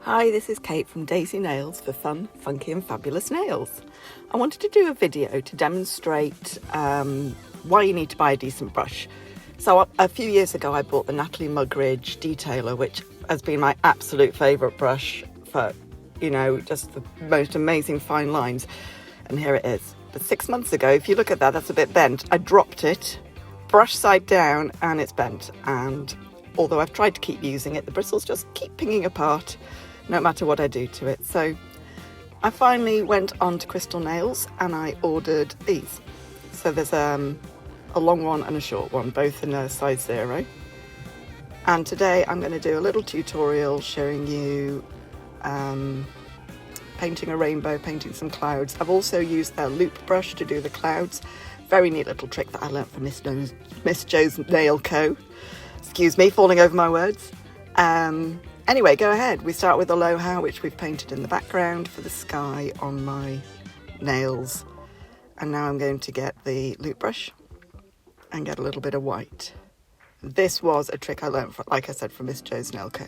Hi, this is Kate from Daisy Nails for fun, funky and fabulous nails. I wanted to do a video to demonstrate why you need to buy a decent brush. So a few years ago I bought the Natalie Mugridge Detailer, which has been my absolute favourite brush for, just the most amazing fine lines. And here it is. But 6 months ago, if you look at that, that's a bit bent. I dropped it, brush side down, and it's bent. And although I've tried to keep using it, the bristles just keep pinging apart no matter what I do to it. So I finally went on to Crystal Nails and I ordered these. So there's a long one and a short one, both in a size 0. And today I'm going to do a little tutorial showing you painting a rainbow, painting some clouds. I've also used their loop brush to do the clouds. Very neat little trick that I learnt from Miss Jo's Nail Co. Excuse me, falling over my words. Anyway, go ahead. We start with Aloha, which we've painted in the background for the sky on my nails. And now I'm going to get the loop brush and get a little bit of white. This was a trick I learned, like I said, from Miss Jo's Nail Co.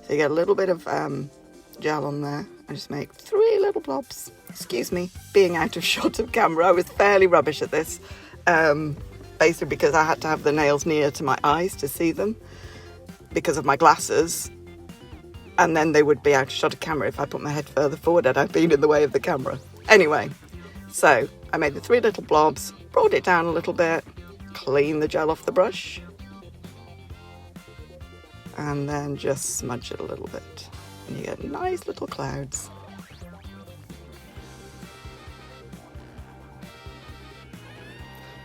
So you get a little bit of gel on there and just make 3 little blobs. Excuse me, being out of shot of camera, I was fairly rubbish at this. Basically because I had to have the nails near to my eyes to see them because of my glasses, and then they would be out of shot of camera if I put my head further forward and I'd been in the way of the camera. Anyway, so I made the 3 little blobs, brought it down a little bit, clean the gel off the brush, and then just smudge it a little bit, and you get nice little clouds.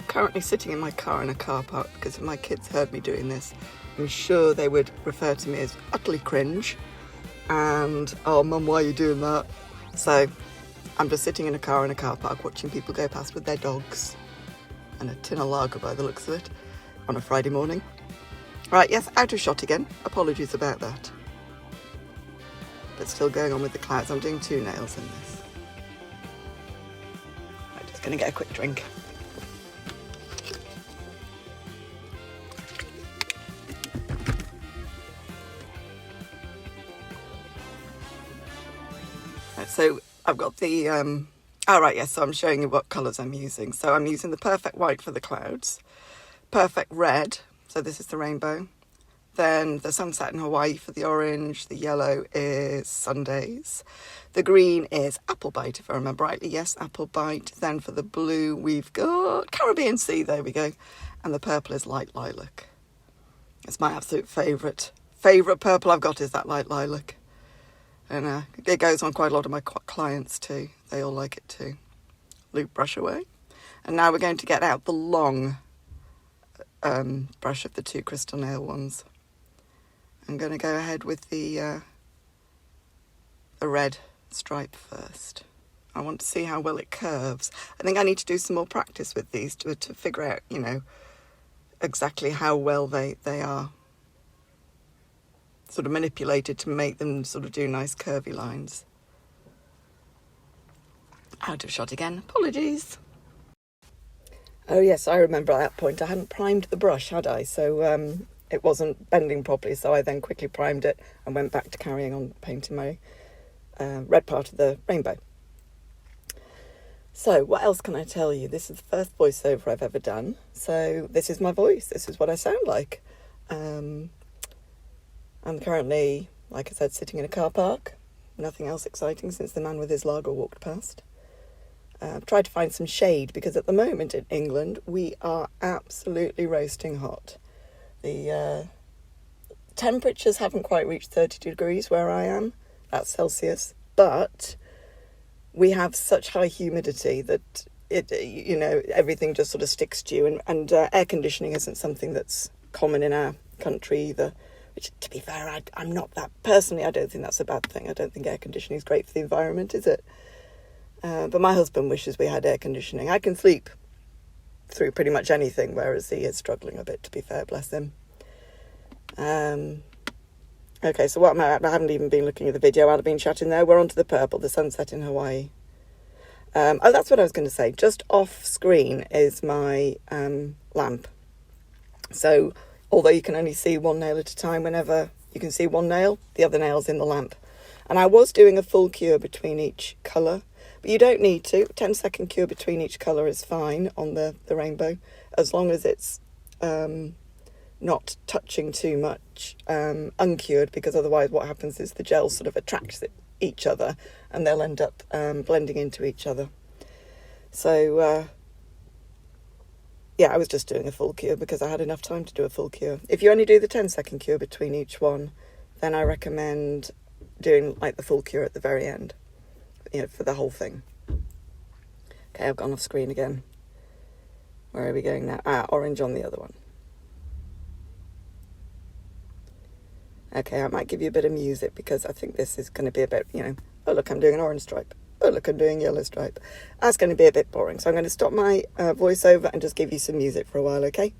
Currently sitting in my car in a car park because if my kids heard me doing this, I'm sure they would refer to me as utterly cringe and, oh mum, why are you doing that? So I'm just sitting in a car in a car park watching people go past with their dogs and a tin of lager by the looks of it on a Friday morning. Right, yes, out of shot again. Apologies about that. But still going on with the clouds. I'm doing 2 nails in this. I'm just going to get a quick drink. So I've got the, so I'm showing you what colours I'm using. So I'm using the perfect white for the clouds, perfect red, so this is the rainbow, then the sunset in Hawaii for the orange, the yellow is Sundays, the green is apple bite, if I remember rightly, yes, apple bite, then for the blue we've got Caribbean Sea, there we go, and the purple is light lilac. It's my absolute favourite purple I've got is that light lilac. And it goes on quite a lot of my clients too. They all like it too. Loop brush away. And now we're going to get out the long brush of the 2 crystal nail ones. I'm going to go ahead with the red stripe first. I want to see how well it curves. I think I need to do some more practice with these to figure out, exactly how well they are sort of manipulated to make them sort of do nice curvy lines. Out of shot again, apologies. Oh yes, I remember at that point I hadn't primed the brush, had I? So it wasn't bending properly, so I then quickly primed it and went back to carrying on painting my red part of the rainbow. So what else can I tell you? This is the first voiceover I've ever done, so this is my voice, this is what I sound like. I'm currently, like I said, sitting in a car park. Nothing else exciting since the man with his lager walked past. I've tried to find some shade because at the moment in England we are absolutely roasting hot. The temperatures haven't quite reached 30 degrees where I am. That's Celsius. But we have such high humidity that everything just sort of sticks to you. And air conditioning isn't something that's common in our country either. Which, to be fair, I'm not that... Personally, I don't think that's a bad thing. I don't think air conditioning is great for the environment, is it? But my husband wishes we had air conditioning. I can sleep through pretty much anything, whereas he is struggling a bit, to be fair, bless him. Okay, so what am I haven't even been looking at the video. I've been chatting there. We're on to the purple, the sunset in Hawaii. That's what I was going to say. Just off screen is my lamp. So although you can only see 1 nail at a time, whenever You can see one nail, the other nail's in the lamp. And I was doing a full cure between each colour, but you don't need to. 10-second cure between each colour is fine on the rainbow, as long as it's not touching too much uncured, because otherwise what happens is the gel sort of attracts each other and they'll end up blending into each other. So yeah, I was just doing a full cure because I had enough time to do a full cure. If you only do the 10-second cure between each one, then I recommend doing like the full cure at the very end, you know, for the whole thing. Okay, I've gone off screen again. Where are we going now? Orange on the other one. Okay, I might give you a bit of music because I think this is going to be a bit, you know, oh look, I'm doing an orange stripe. Oh look, I'm doing a yellow stripe. That's going to be a bit boring. So I'm going to stop my voiceover and just give you some music for a while, okay?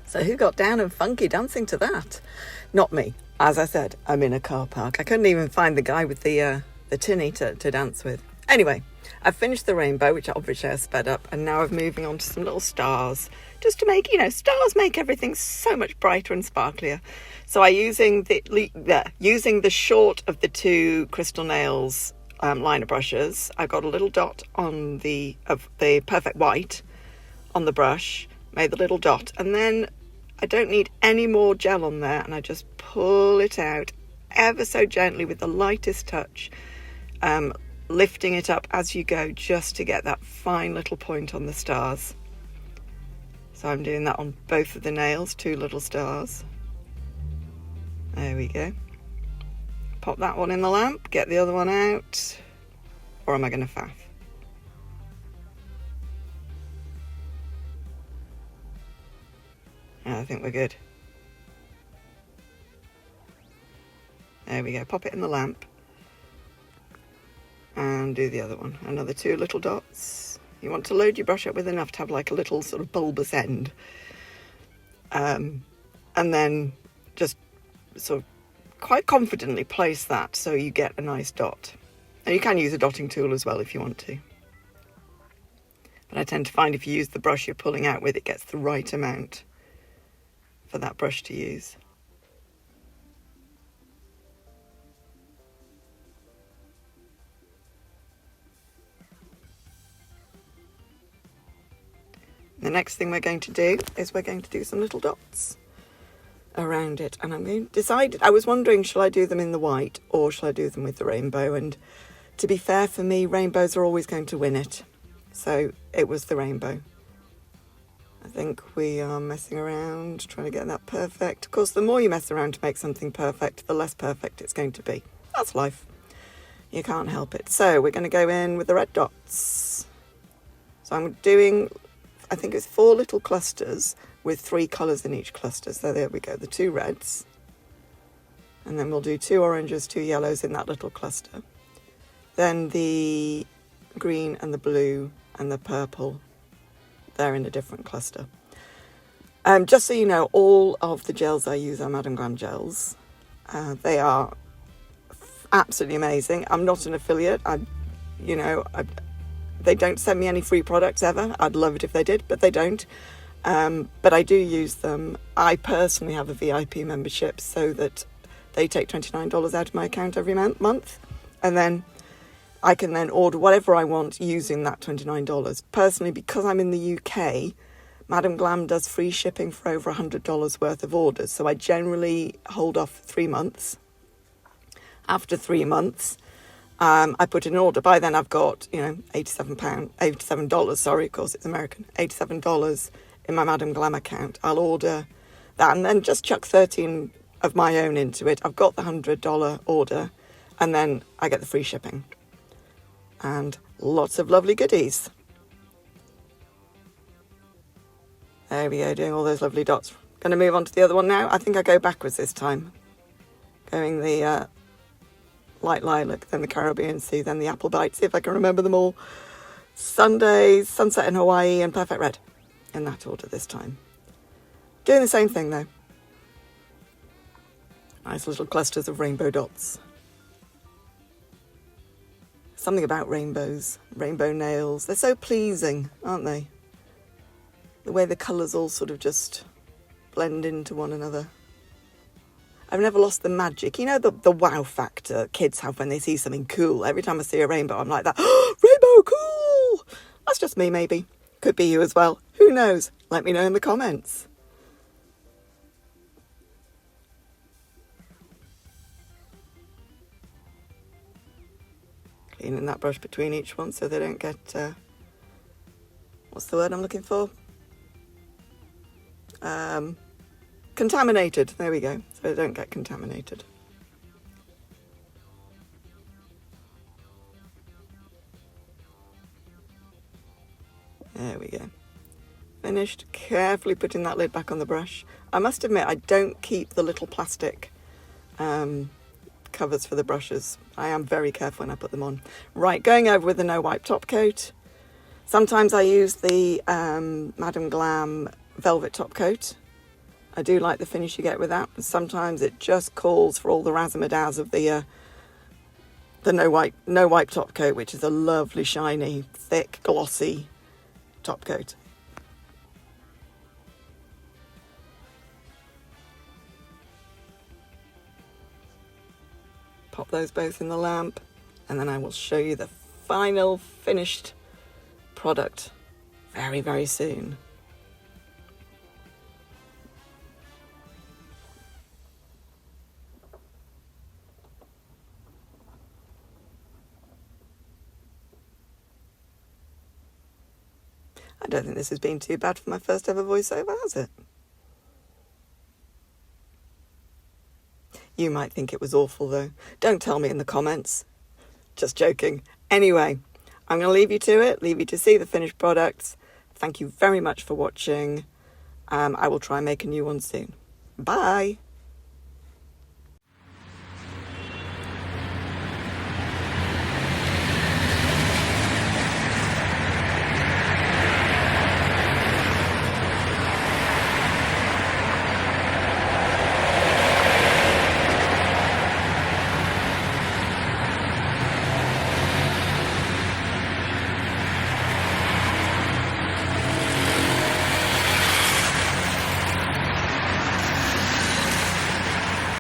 So who got down and funky dancing to that? Not me. As I said, I'm in a car park. I couldn't even find the guy with the tinny to dance with. Anyway, I've finished the rainbow, which obviously I sped up, and now I'm moving on to some little stars, just to make, you know, stars make everything so much brighter and sparklier. So I'm using the short of the two Crystal Nails liner brushes. I've got a little dot on the Perfect White on the brush, made the little dot, and then I don't need any more gel on there, and I just pull it out ever so gently with the lightest touch, lifting it up as you go just to get that fine little point on the stars. So I'm doing that on both of the nails, two little stars. There we go. Pop that one in the lamp, get the other one out, or am I going to faff? I think we're good. There we go, pop it in the lamp and do the other one. Another two little dots. You want to load your brush up with enough to have like a little sort of bulbous end. And then just sort of quite confidently place that so you get a nice dot. And you can use a dotting tool as well if you want to. But I tend to find if you use the brush you're pulling out with, it gets the right amount for that brush to use. The next thing we're going to do is we're going to do some little dots around it. And I'm going to decide, I was wondering, shall I do them in the white or shall I do them with the rainbow? And to be fair, for me, rainbows are always going to win it. So it was the rainbow. I think we are messing around, trying to get that perfect. Of course, the more you mess around to make something perfect, the less perfect it's going to be. That's life. You can't help it. So we're going to go in with the red dots. So I'm doing, I think it's 4 little clusters with 3 colours in each cluster. So there we go, the 2 reds. And then we'll do 2 oranges, 2 yellows in that little cluster. Then the green and the blue and the purple, they're in a different cluster. Just so you know, all of the gels I use are Madame Glam gels. They are absolutely amazing. I'm not an affiliate. They don't send me any free products ever. I'd love it if they did, but they don't. But I do use them. I personally have a VIP membership so that they take $29 out of my account every month. And then I can then order whatever I want using that $29. Personally, because I'm in the UK, Madame Glam does free shipping for over $100 worth of orders. So I generally hold off 3 months. After 3 months, I put in an order. By then I've got, $87, sorry, of course it's American, $87 in my Madame Glam account. I'll order that and then just chuck 13 of my own into it. I've got the $100 order and then I get the free shipping. And lots of lovely goodies. There we go, doing all those lovely dots. Going to move on to the other one now. I think I go backwards this time. Going the light lilac, then the Caribbean Sea, then the apple bite. See if I can remember them all. Sundays, sunset in Hawaii, and perfect red. In that order this time. Doing the same thing though. Nice little clusters of rainbow dots. Something about rainbows, rainbow nails. They're so pleasing, aren't they? The way the colours all sort of just blend into one another. I've never lost the magic. You know, the wow factor kids have when they see something cool. Every time I see a rainbow, I'm like that. Oh, rainbow, cool! That's just me, maybe. Could be you as well. Who knows? Let me know in the comments. Cleaning that brush between each one so they don't get, what's the word I'm looking for? Contaminated. There we go. So they don't get contaminated. There we go. Finished. Carefully putting that lid back on the brush. I must admit, I don't keep the little plastic covers for the brushes. I am very careful when I put them on. Right, going over with the no wipe top coat. Sometimes I use the Madame Glam velvet top coat. I do like the finish you get with that. But sometimes it just calls for all the razzmatazz of the no wipe top coat, which is a lovely, shiny, thick, glossy top coat. Pop those both in the lamp and then I will show you the final finished product very, very soon. I don't think this has been too bad for my first ever voiceover, has it? You might think it was awful though. Don't tell me in the comments. Just joking. Anyway, I'm going to leave you to it, leave you to see the finished products. Thank you very much for watching. I will try and make a new one soon. Bye.